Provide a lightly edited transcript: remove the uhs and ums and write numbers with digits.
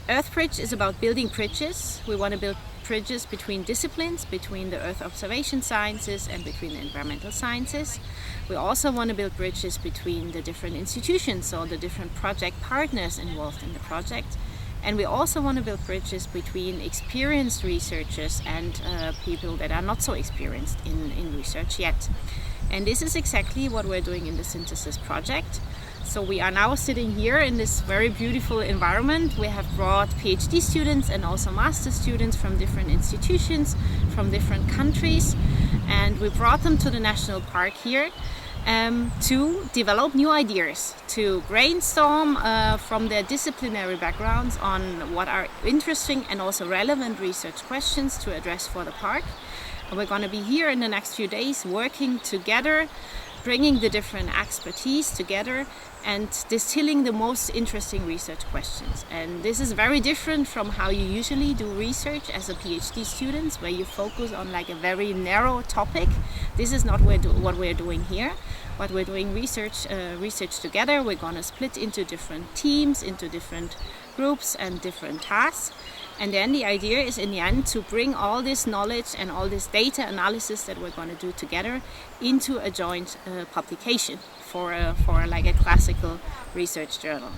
EarthBridge is about building bridges. We want to build bridges between disciplines, between the earth observation sciences and between the environmental sciences. We also want to build bridges between the different institutions or the different project partners involved in the project. And we also want to build bridges between experienced researchers and people that are not so experienced in research yet. And this is exactly what we're doing in the Synthesis project. So we are now sitting here in this very beautiful environment. We have brought PhD students and also master students from different institutions, from different countries. And we brought them to the national park here to develop new ideas, to brainstorm from their disciplinary backgrounds on what are interesting and also relevant research questions to address for the park. And we're going to be here in the next few days working together, bringing the different expertise together and distilling the most interesting research questions. And this is very different from how you usually do research as a PhD student, where you focus on like a very narrow topic. This is not what we're doing here. But we're doing research together. We're going to split into different teams, into different groups and different tasks. And then the idea is in the end to bring all this knowledge and all this data analysis that we're going to do together into a joint publication for like a classical research journal.